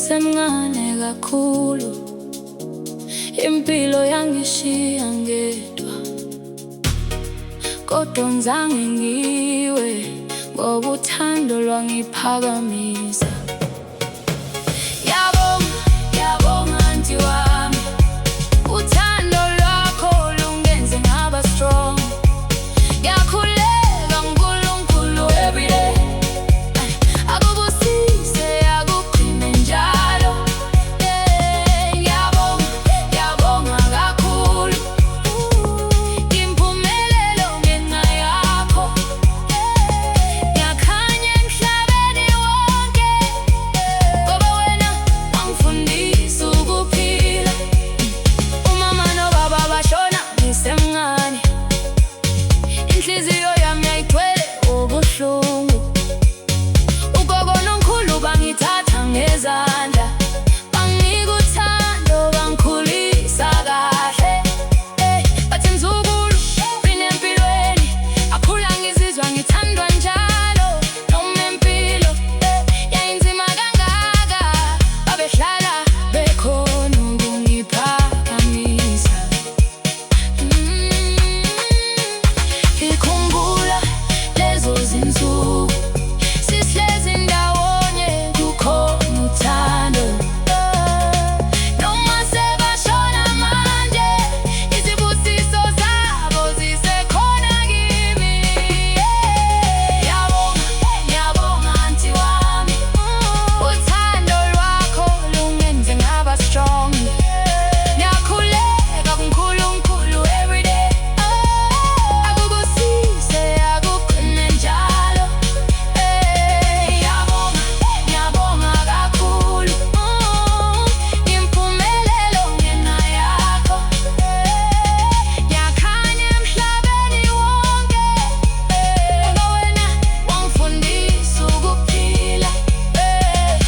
ngisemncane kakhulu, impilo yangishiya ngedwa, kodwa ngizange ngiwe ngoba uthando lwangiphakamisa. Ngiyabonga, ngiyabonga aunty wami, uthando lwakho lungenze ngaba strong. Ngiyakhuleka kuNkulunkulu everyday, akubusise akugcine njalo. Ngiyabonga, ngiyabonga kakhulu, impumelelo ngenxa yakho. Ngiyakhanya emhlabeni wonke ngoba wena wangifundisa ukuphila. Umama nobaba bashona ngisemncane, inhliziyo yami yayigcwele ubuhlungu. Ugogo nomkhulu bangithatha ngezandla, banginika uthando, bangikhulisa kahle. Bathi mzukulu, qina empilweni, akhula ngizizwa ngithandwa njalo. Noma impilo yayinzima kangaka, babehlala bekhona ukungiphakamisa. Ngikhumbula lezo zinsuku sihlezi ndawonye, kukhona uthando. Noma sebashona manje, izibusiso zabo zisekhona kimi. Ngiyabonga, ngiyabonga aunty wami, uthando lwakho lungenze ngaba strong. Ngiyakhuleka kuNkulunkulu everyday, akubusise akugcine njalo. Ngiyabonga, ngiyabonga kakhulu, impumelelo ngenxa yakho. Ngiyakhanya emhlabeni wonke ngoba wena wangifundisa ukuphila.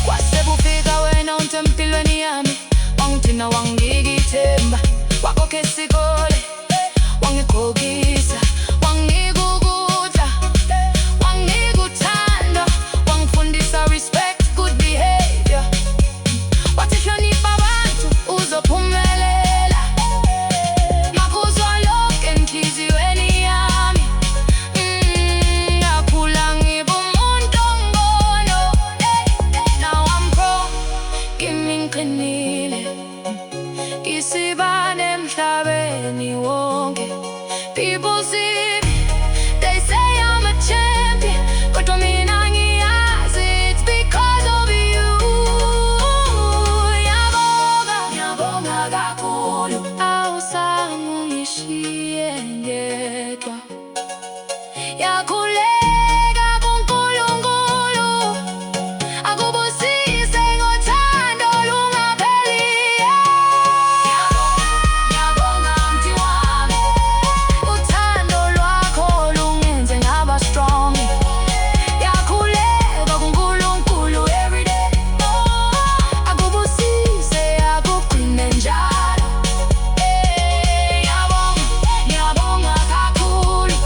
Kwase kufika wena unto empilweni yami, wangigcina wanginika ithemba, wakhokha isikole, wangigqokisa, wanginika ukudla, wanginika uthando, wangifundisa respect, good behavior. Wathi hlonipha abantu uzophumelela. Ngakuzwa lokho enhliziyweni yami, ngakhula ngiba umuntu ongcono. Now I'm grown, kimi ngiqinile, ngisibane emhlabeni wonke. People see me, they say I'm a champion, kodwa mina ngiyazi it's because of you. Ngiyabonga, ngiyabonga kakhulu, awuzange ungishiye ngedwa. Ngiyakhuleka kuNkulunkulu, akubusise ngothando lungapheliyo. Ngiyabonga aunty wami, uthando lwakho lungenze ngaba strong. Ngiyakhuleka kuNkulunkulu everyday, akubusise akugcine njalo. Ngiyabonga, ngiyabonga kakhulu,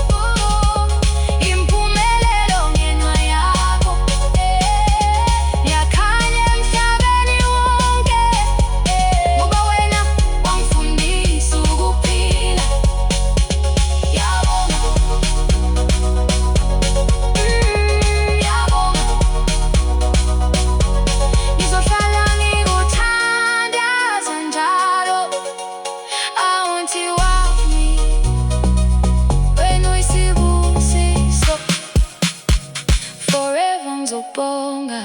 impumelelo ngenxa yakho. Ngiyakhanya emhlabeni wonke ngoba wena wangifundisa ukuphila. Ngiyabonga, ngiyabonga, ngizohlala ngikuthandaza njalo, aunty wami, wena uyisibusiso, forever ngizokubonga.